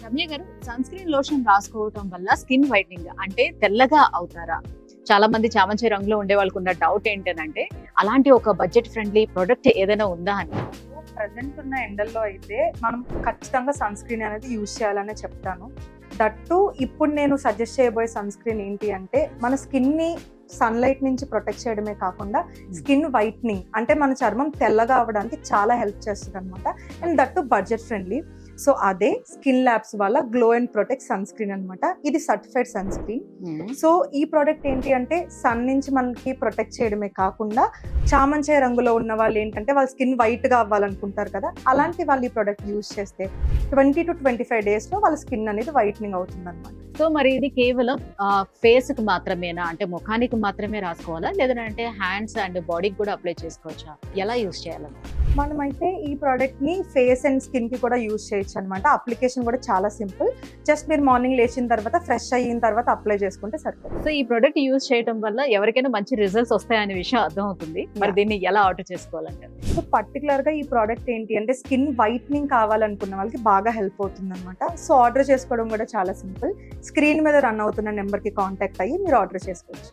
రమ్య గారు, sun screen lotion రాసుకోవటం వల్ల skin whitening అంటే తెల్లగా అవుతారా? చాలా మంది చామంతి రంగులో ఉండే వాళ్ళకు ఉన్న డౌట్ ఏంటంటే అలాంటి ఒక బడ్జెట్ ఫ్రెండ్లీ ప్రొడక్ట్ ఏదైనా ఉందా అని. ప్రజెంట్ ఉన్న ఎండల్లో అయితే మనం ఖచ్చితంగా సన్ స్క్రీన్ అనేది యూజ్ చేయాలనే చెప్తాను. దట్టు ఇప్పుడు నేను సజెస్ట్ చేయబోయే సన్ స్క్రీన్ ఏంటి అంటే మన స్కిన్ని సన్లైట్ నుంచి ప్రొటెక్ట్ చేయడమే కాకుండా స్కిన్ వైట్నింగ్ అంటే మన చర్మం తెల్లగా అవ్వడానికి చాలా హెల్ప్ చేస్తుంది అనమాట. And that budget friendly. So అదే స్కిన్ ల్యాబ్స్ వల్ల glow and protect sun screen అనమాట. ఇది సర్టిఫైడ్ సన్ స్క్రీన్. సో ఈ ప్రోడక్ట్ ఏంటి అంటే సన్ నుంచి మనకి ప్రొటెక్ట్ చేయడమే కాకుండా చామంచాయ రంగులో ఉన్న వాళ్ళు ఏంటంటే వాళ్ళ స్కిన్ వైట్ గా అవ్వాలనుకుంటారు కదా, అలాంటి వాళ్ళు ఈ ప్రోడక్ట్ యూజ్ చేస్తే 20 to 25 days లో వాళ్ళ స్కిన్ అనేది వైట్నింగ్ అవుతుంది అనమాట. సో మరి ఇది కేవలం ఫేస్ కి మాత్రమేనా, అంటే ముఖానికి మాత్రమే రాసుకోవాలా, లేదంటే హ్యాండ్స్ అండ్ బాడీకి కూడా అప్లై చేసుకోవచ్చా? ఎలా యూజ్ చేయాలని? మనమైతే ఈ ప్రోడక్ట్ ని ఫేస్ అండ్ స్కిన్ కి కూడా యూజ్ చేయొచ్చు అనమాట. అప్లికేషన్ కూడా చాలా సింపుల్. జస్ట్ మీరు మార్నింగ్ లేచిన తర్వాత ఫ్రెష్ అయిన తర్వాత అప్లై చేసుకుంటే సరిపోతుంది. సో ఈ ప్రొడక్ట్ యూజ్ చేయడం వల్ల ఎవరికైనా మంచి రిజల్ట్స్ వస్తాయనే విషయం అర్థం అవుతుంది. మరి దీన్ని ఎలా ఆర్డర్ చేసుకోవాలంటారు? సో పర్టికులర్ గా ఈ ప్రోడక్ట్ ఏంటి అంటే స్కిన్ వైట్నింగ్ కావాలనుకున్న వాళ్ళకి బాగా హెల్ప్ అవుతుంది అనమాట. సో ఆర్డర్ చేసుకోవడం కూడా చాలా సింపుల్. స్క్రీన్ మీద రన్ అవుతున్న నెంబర్ కి కాంటాక్ట్ అయ్యి మీరు ఆర్డర్ చేసుకోవచ్చు.